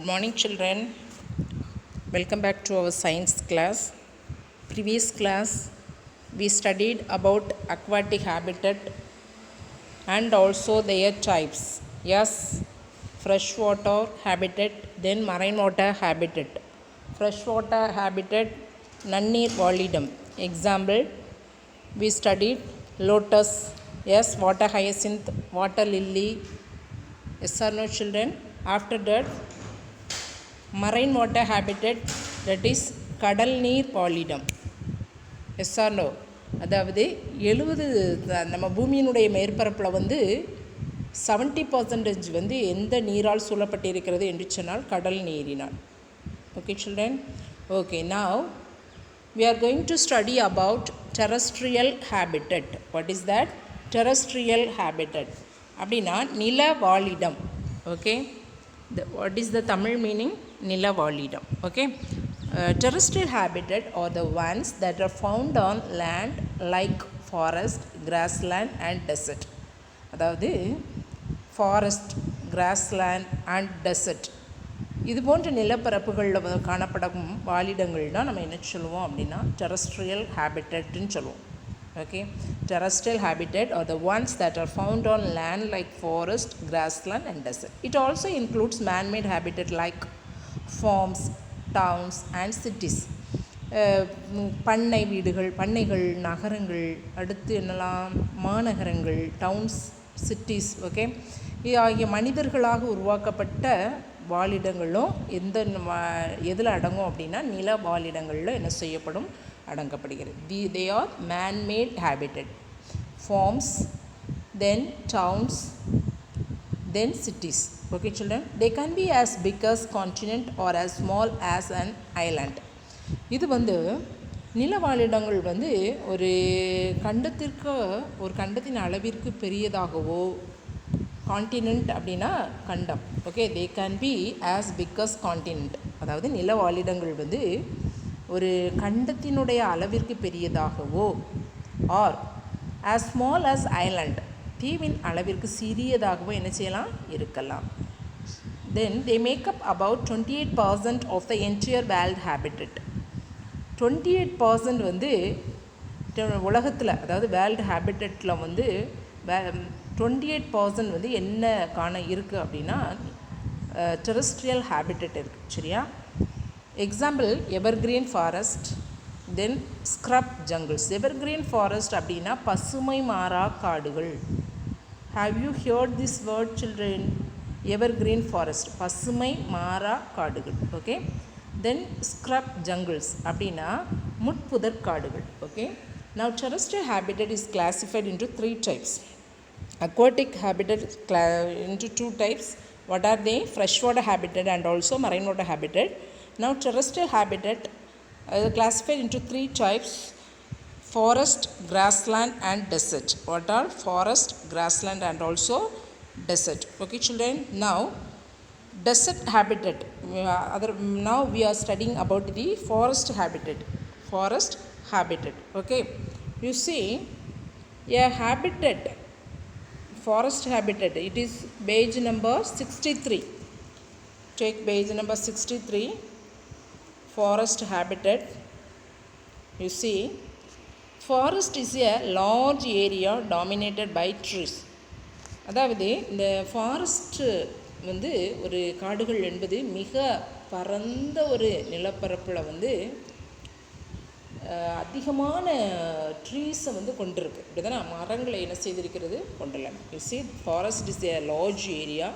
morning children, welcome back to our science class. Previous class we studied about aquatic habitat and also their types. Yes, freshwater habitat, then marine water habitat. Freshwater habitat, நன்னீர் வாழிடம். Example, we studied lotus, yes, water hyacinth, water lily. Yes or no children? After that, marine water habitat, that is கடல் நீர் வாழிடம். S R no? அதாவது 70 நம்ம பூமியினுடைய மேற்பரப்பில் வந்து 70% வந்து எந்த நீரால் சூழப்பட்டிருக்கிறது என்று சொன்னால் கடல் நீரினால். Okay children? Okay, now we are going to study about terrestrial habitat. What is that? Terrestrial habitat அப்படின்னா நில வாழிடம். Okay, what is the Tamil meaning? நில வாழிடம். Okay, terrestrial habitat are the ones that are found on land like forest, grassland and desert. அதாவது forest, grassland and dessert இது போன்ற நிலப்பரப்புகளில் காணப்படும் வாழிடங்கள் தான் நம்ம என்ன சொல்லுவோம் அப்படின்னா டெரஸ்ட்ரியல் ஹேபிட்டட்னு சொல்லுவோம். Okay, terrestrial habitat are the ones that are found on land like forest, grassland and desert. It also includes man-made habitat like farms, towns and cities. பண்ணை வீடுகள், பண்ணைகள், நகரங்கள், அடுத்து என்னலாம் மாநகரங்கள், டவுன்ஸ், சிட்டிஸ். ஓகே, ஆகிய மனிதர்களாக உருவாக்கப்பட்ட வாழிடங்களும் எதில் அடங்கும் அப்படின்னா நில வாழிடங்களில் என்ன செய்யப்படும், அடங்கப்படுகிறது. They are man-made habitat, farms, then towns, then cities. Okay children, they can be as big as continent or as small as an island. இது வந்து நில வாழிடங்கள் வந்து ஒரு கண்டத்தின் அளவிற்கு பெரியதாகவோ, கான்டினென்ட் அப்படின்னா கண்டம். Okay, they can be as big as continent. அதாவது நில வாழிடங்கள் வந்து ஒரு கண்டத்தினுடைய அளவிற்கு பெரியதாகவோ, or as small as island, தீவின் அளவிற்கு சிறியதாகவோ என்ன செய்யலாம், இருக்கலாம். Then they make up 28% of the entire world habitat. 28% வந்து உலகத்தில், அதாவது வேர்ல்டு ஹேபிட்டட்டில் வந்து 28% வந்து என்ன காண இருக்குது அப்படின்னா டெரஸ்ட்ரியல் ஹேபிட்டட் இருக்குது. சரியா? எக்ஸாம்பிள், எவர்கிரீன் ஃபாரஸ்ட், தென் ஸ்க்ரப் ஜங்கிள்ஸ். எவர்கிரீன் ஃபாரஸ்ட் அப்படின்னா பசுமை மாறா காடுகள். Have you heard this word children? Evergreen forest, பசுமை மாறா காடுகள். ஓகே, தென் ஸ்க்ரப் ஜங்கிள்ஸ் அப்படின்னா முட்புதர் காடுகள். Okay, now terrestrial habitat is classified into 3 types. Aquatic habitat into 2 types. What are they? Freshwater habitat and also marine water habitat. Now terrestrial habitat classified into 3 types: forest, grassland and desert. What are forest, grassland and also desert? Okay children, now desert habitat. Now we are studying about the forest habitat. Forest habitat. Okay, you see a habitat, forest habitat, it is page number 63. Take page number 63, forest habitat. You see, forest is a large area dominated by trees. அதாவது இந்த forest வந்து ஒரு காடுகள் என்பது மிக பரந்த ஒரு நிலப்பரப்பில் வந்து அதிகமான ட்ரீஸை வந்து கொண்டிருக்கு. இப்படி தானே மரங்களை என்ன செய்திருக்கிறது, கொண்டுள்ளன. You see, forest is a large area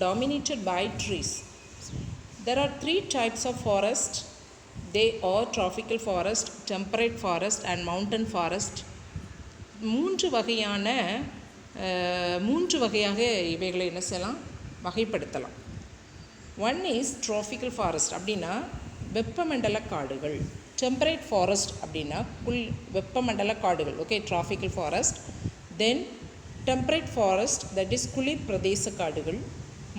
dominated by trees. There are 3 types of forest. They are tropical forest, temperate forest and mountain forest. 3 வகையாக இவைகளை என்ன செய்யலாம், வகைப்படுத்தலாம். ஒன் இஸ் tropical forest அப்படின்னா வெப்பமண்டல காடுகள். டெம்பரேட் ஃபாரஸ்ட் அப்படின்னா வெப்பமண்டல காடுகள். Okay, tropical forest. Then temperate forest, that is குளிர் பிரதேச காடுகள்.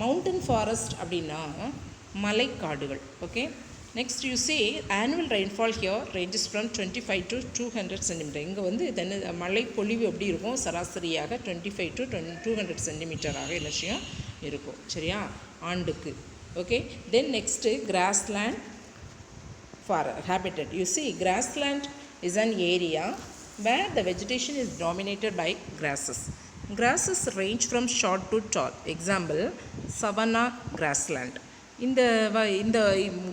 மவுண்டன் ஃபாரஸ்ட் அப்படின்னா மலைக்காடுகள். Okay, next you see annual rainfall here ranges from 25 to 200 cm. இங்கே வந்து மழை பொழிவு எப்படி இருக்கும், சராசரியாக 25 to 200 cm என்ன விஷயம் இருக்கும். சரியா? ஆண்டுக்கு. Okay, then next grassland for habitat. You see, grassland is an area where the vegetation is dominated by grasses. Grasses range from short to tall. Example, savanna grassland. இந்த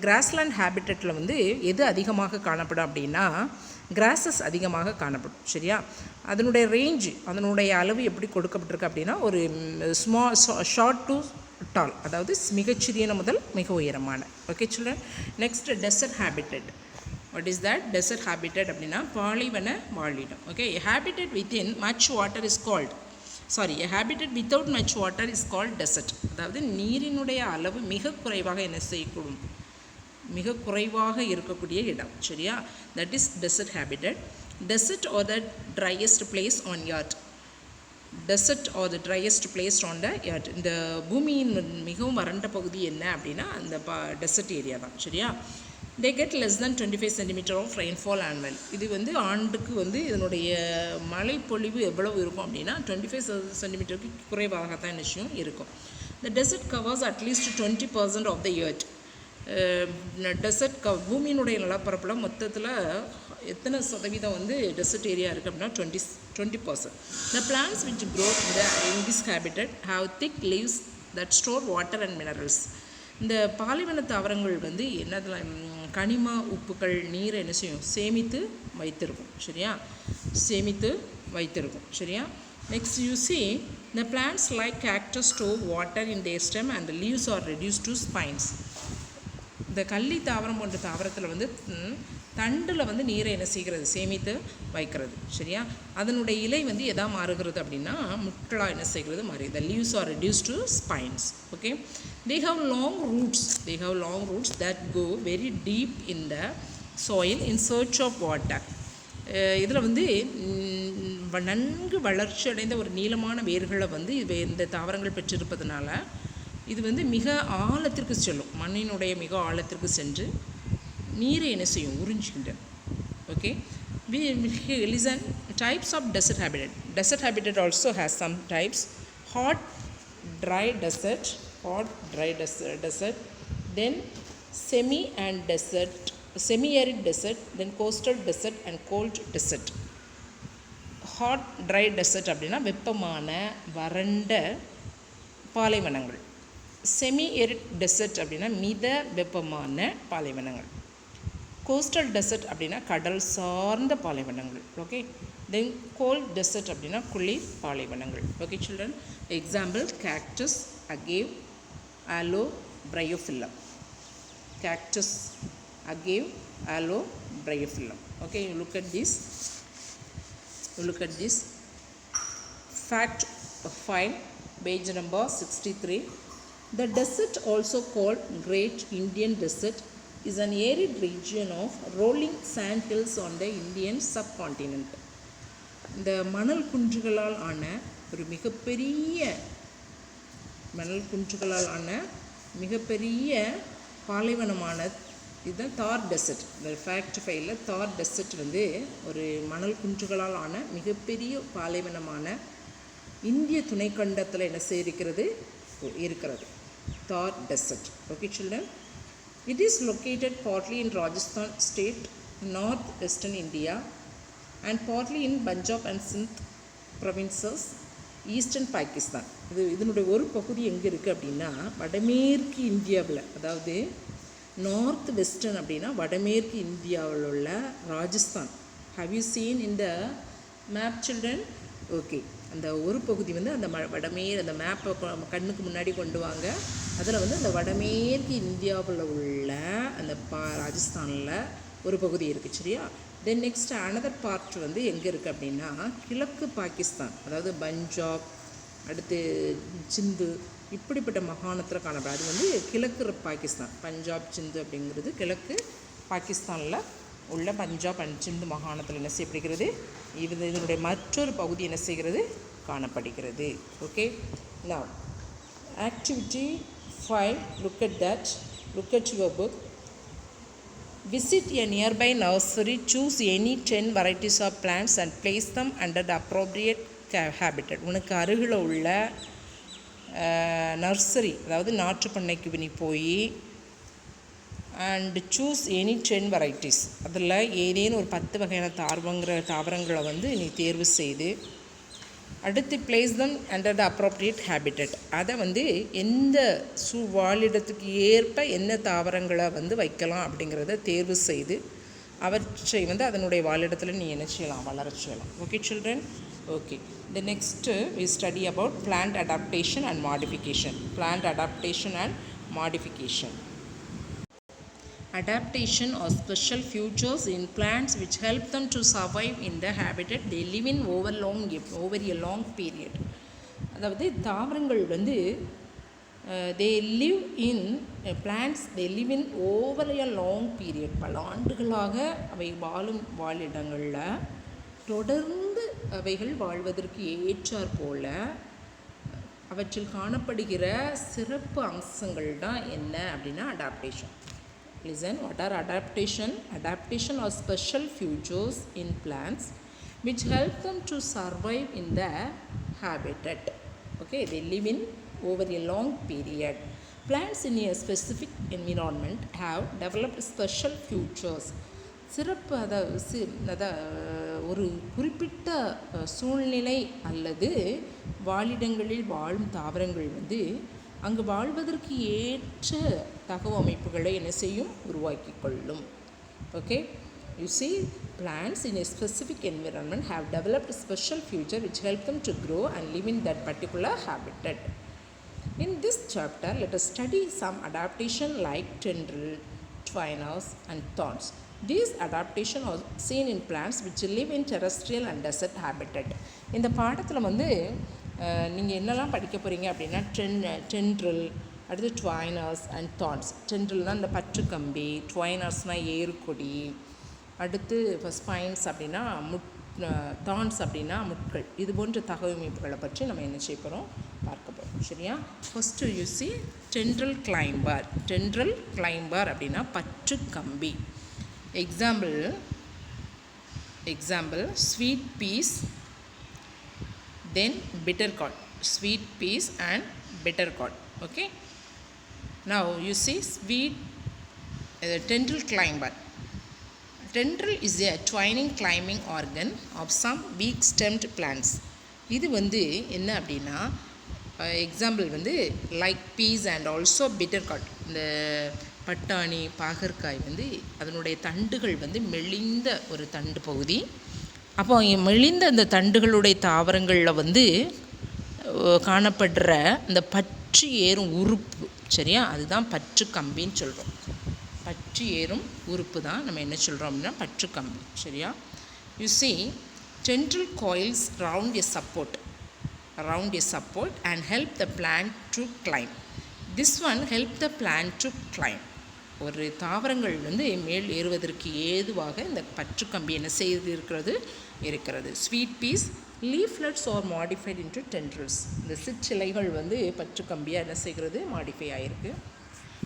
கிராஸ்லேண்ட் ஹேபிட்டட்டில் வந்து எது அதிகமாக காணப்படும் அப்படின்னா கிராஸஸ் அதிகமாக காணப்படும். சரியா? அதனுடைய ரேஞ்சு, அதனுடைய அளவு எப்படி கொடுக்கப்பட்டிருக்கு அப்படின்னா ஒரு ஷார்ட் டு டால், அதாவது மிகச்சிறியன முதல் மிக உயரமான. Okay children. Next desert habitat. What is that? Desert habitat அப்படின்னா பாலைவன வாழிடம். Okay, habitat within much water is called a habitat without much water is called desert. அதாவது நீரினுடைய அளவு மிக குறைவாக என்ன செய்யக்கூடும், மிக குறைவாக இருக்கக்கூடிய இடம். சரியா? that is desert habitat. Desert or the driest place on earth. Desert or the driest place on the earth. இந்த பூமியின் மிகவும் வறண்ட பகுதி என்ன அப்படின்னா அந்த டெசர்ட் ஏரியா தான். சரியா? they get less than 25 cm of rainfall annual. இது வந்து ஆண்டுக்கு வந்து இதனுடைய மழைப்பொழிவு எவ்வளவு இருக்கும் அப்படின்னா 25 சென்டிமீட்டருக்கு குறைவாகத்தான் நிச்சயம் இருக்கும். the desert covers at least 20% of the earth. Dessert பூமியினுடைய நிலப்பரப்பில் மொத்தத்தில் எத்தனை சதவீதம் வந்து டெசர்ட் ஏரியா இருக்குது அப்படின்னா 20%. the plants which grow in this habitat have thick leaves that store water and minerals. இந்த பாலைவன தாவரங்கள் வந்து என்னதில் கனிம உப்புக்கள் நீரை என்ன செய்யும், சேமித்து வைத்திருக்கும். சரியா? சேமித்து வைத்திருக்கும். சரியா? Next you see the plants like cactus store water in their stem and the leaves are reduced to spines. இந்த கள்ளி தாவரம் போன்ற தாவரத்தில் வந்து தண்டில் வந்து நீரை என்ன செய்கிறது, சேமித்து வைக்கிறது. சரியா? அதனுடைய இலை வந்து எதா மாறுகிறது அப்படின்னா முட்களாக என்ன செய்கிறது மாறி. the leaves are reduced to spines. Okay, they have long roots that go very deep in the soil in search of water. இதில் வந்து நன்கு வளர்ச்சி அடைந்த ஒரு நீளமான வேர்களை வந்து இந்த தாவரங்கள் பெற்றிருப்பதனால இது வந்து மிக ஆழத்திற்கு செல்லும், மண்ணினுடைய மிக ஆழத்திற்கு சென்று நீரை என்ன செய்யும், உறிஞ்சுகின்றன. Okay, we listen types of desert habitat. Desert habitat also has some types: hot dry desert, then semi-arid desert, then coastal desert and cold desert. hot dry desert அப்படின்னா வெப்பமான வறண்ட பாலைவனங்கள். semi-arid desert அப்படின்னா மித வெப்பமான பாலைவனங்கள். கோஸ்டல் டெசர்ட் அப்படின்னா கடல் சார்ந்த பாலைவனங்கள். ஓகே, தென் கோல்ட் டெசர்ட் அப்படின்னா குளிர் பாலைவனங்கள். Okay children. Example cactus, agave, aloe, bryophyllum. Cactus, agave, aloe, bryophyllum. Okay, you look at this fact 5, page number 63. The desert, also called Great Indian Desert, is an arid region of rolling sand hills on the Indian subcontinent. இந்த மணல் குன்றுகளால் ஆன ஒரு மிகப்பெரிய பாலைவனமான இதுதான் தார் dessert. இந்த fact ஃபைலில் தார் டெசர்ட் வந்து ஒரு மணல் குன்றுகளால் ஆன மிகப்பெரிய பாலைவனமான இந்திய துணைக்கண்டத்தில் என்ன செய்திருக்கிறது இருக்கிறது, Thar desert. Okay children. It is located partly in Rajasthan state, northwestern India, and partly in Punjab and Sindh provinces, eastern Pakistan. இதனுடைய ஒரு பகுதி எங்கே இருக்குது அப்படின்னா வடமேற்கு இந்தியாவில், அதாவது நார்த் வெஸ்டர்ன் அப்படின்னா வடமேற்கு இந்தியாவில் உள்ள Rajasthan. How you seen in the map children? Okay, அந்த ஒரு பகுதி வந்து அந்த அந்த மேப்பை கண்ணுக்கு முன்னாடி கொண்டு வாங்க. அதில் வந்து அந்த வடமேற்கு இந்தியாவில் உள்ள அந்த ராஜஸ்தானில் ஒரு பகுதி இருக்குது. சரியா? தென் நெக்ஸ்ட் அனதர் பார்ட் வந்து எங்கே இருக்குது அப்படின்னா கிழக்கு பாகிஸ்தான், அதாவது பஞ்சாப், அடுத்து சிந்து, இப்படிப்பட்ட மாகாணத்தில் காணப்படும். அது வந்து கிழக்கு பாகிஸ்தான். பஞ்சாப், சிந்து அப்படிங்கிறது கிழக்கு பாகிஸ்தானில் உள்ள பஞ்சாப் அண்ட் சிந்து மாகாணத்தில் என்ன செய்யப்படுகிறது, இதனுடைய மற்றொரு பகுதி என்ன செய்கிறது, காணப்படுகிறது. Okay, now activity 5, look at your book. Visit a nearby nursery, choose any 10 varieties of plants and place them under the appropriate habitat. உனக்கு அருகில் உள்ள நர்சரி அதாவது நாற்று பண்ணைக்கு நீ போய் அண்ட் சூஸ் எனி 10 வெரைட்டிஸ், அதில் ஏதேனும் ஒரு 10 வகையான தாவரங்களை வந்து நீ தேர்வு செய்து அடுத்து place them under the appropriate habitat, அதை வந்து எந்த வாழிடத்துக்கு ஏற்ப என்ன தாவரங்களை வந்து வைக்கலாம் அப்படிங்கிறத தேர்வு செய்து அவற்றை வந்து அதனுடைய வாழிடத்தில் நீ என்ன செய்யலாம், வளர செய்யலாம். Okay children. Okay, the next we study about plant adaptation and modification. Plant adaptation and modification. Adaptation are special features in plants which help them to survive in the habitat they live in over a long period. அதாவது தாவரங்கள் வந்து they live in plants they live in over a long period, பல ஆண்டுகளாக அவை வாழும் வாழிடங்களில் தொடர்ந்து அவைகள் வாழ்வதற்கு ஏற்றாற் போல அவற்றில் காணப்படுகிற சிறப்பு அம்சங்கள் தான் என்ன அப்படின்னா adaptation. Listen, what are adaptation? Adaptation are special features in plants which help them to survive in the habitat. Okay, they live in over a long period. Plants in a specific environment have developed special features. சிறப்பு அதாவது ஒரு குறிப்பிட்ட சூழ்நிலை அல்லது வாழிடங்களில் வாழும் தாவரங்கள் வந்து அங்கு வாழ்வதற்கு ஏற்ற தகவமைப்புகளை என்ன செய்யும், உருவாக்கி கொள்ளும். Okay, you see plants in a specific environment have developed special feature which help them to grow and live in that particular habitat. In this chapter let us study some adaptation like tendril, twinners and thorns. These adaptation are seen in plants which live in terrestrial and desert habitat. இந்த பாடத்தில் வந்து நீங்கள் என்னெல்லாம் படிக்க போகிறீங்க அப்படின்னா tendril, அடுத்து ட்வைனர்ஸ் and thorns. டென்ட்ரில்னால் இந்த பற்றுக்கம்பி, ட்வைனர்ஸ்னால் ஏறுகொடி, அடுத்து இப்போ ஸ்பைன்ஸ் அப்படின்னா தான்ஸ் அப்படின்னா முட்கள். இது போன்ற தகவமைப்புகளை பற்றி நம்ம என்ன செய்ய போகிறோம், பார்க்க போகிறோம். சரியா? First you see tendril climber. Tendril climber அப்படின்னா பற்றுக்கம்பி. Example sweet peas, then bitter gourd, sweet peas and bitter gourd. Okay, now you see sweet tendril climber. Tendril is a twining climbing organ of some weak stemmed plants. இது வந்து என்ன அப்படின்னா example வந்து like peas and also bitter gourd. இந்த பட்டாணி, பாகற்காய் வந்து அதனுடைய தண்டுகள் வந்து மெலிந்த ஒரு தண்டு பகுதி. அப்போ மெலிந்த இந்த தண்டுகளுடைய தாவரங்களில் வந்து காணப்படுற இந்த பற்றி ஏறும் உறுப்பு, சரியா, அதுதான் பற்று கம்பின்னு சொல்கிறோம். பற்றி ஏறும் உறுப்பு தான் நம்ம என்ன சொல்கிறோம் அப்படின்னா பற்று கம்பி. சரியா? You see tendril coils round a support and help the plant to climb. This one help the plant to climb. ஒரு தாவரங்கள் வந்து மேல் ஏறுவதற்கு ஏதுவாக இந்த பற்றுக்கம்பி என்ன செய்து இருக்கிறது. Sweet peas leaflets are modified into tendrils. இந்த சிற்றிலைகள் வந்து பற்றுக்கம்பியாக என்ன செய்கிறது, மாடிஃபை ஆகிருக்கு.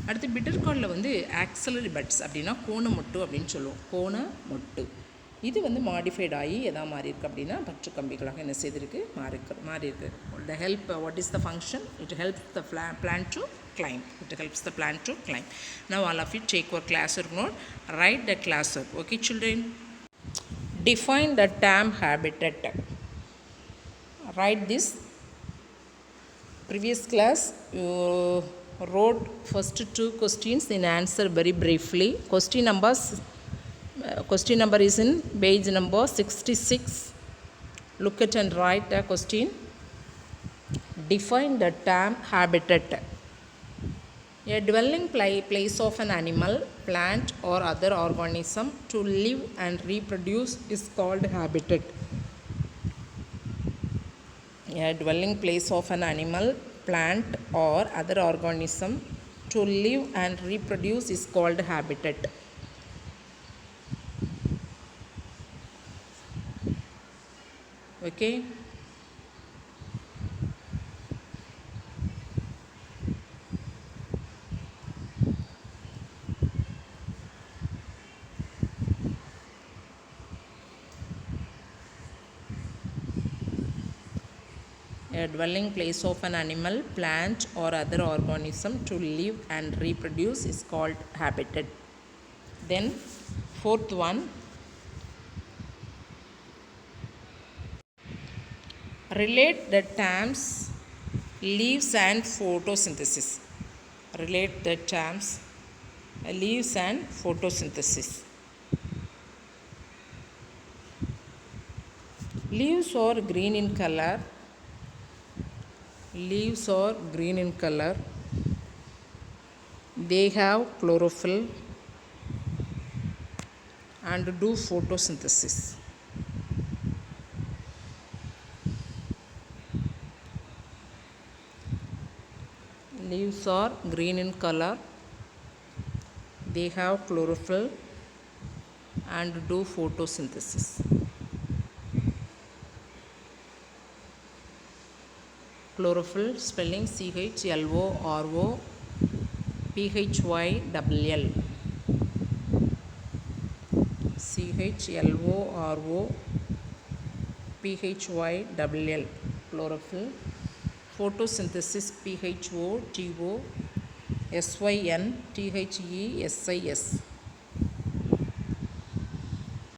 அடுத்து பிட்டர் கார்டில் வந்து ஆக்சலரி பட்ஸ் அப்படின்னா கோண மொட்டு அப்படின்னு சொல்லுவோம். கோண மொட்டு இது வந்து மாடிஃபைட் ஆகி எதாவது மாறி இருக்குது அப்படின்னா பற்றுக்கம்பிகளாக என்ன செய்திருக்கு, மாறி இருக்கு. The help, what is the function? It helps the plant to climb. It helps the plant to climb. Now all of you take your classwork note, write the classwork. Okay children? Define the term habitat. Write this. Previous class you wrote first 2 questions in answer very briefly. Question number is in page number 66. Look at and write the question. Define the term habitat. A dwelling place of an animal, plant or other organism to live and reproduce is called habitat. A dwelling place of an animal, plant or other organism to live and reproduce is called habitat. Okay? A a dwelling place of an animal, plant or other organism to live and reproduce is called habitat. Then fourth one, relate the terms leaves and photosynthesis. Relate the terms leaves and photosynthesis. Leaves are green in color. Leaves are green in color. They have chlorophyll and do photosynthesis. Leaves are green in color. They have chlorophyll and do photosynthesis. Chlorophyll spelling CHLORO PHYLL. CHLORO PHYLL. Chlorophyll. Photosynthesis PHOTOSYNTHESIS.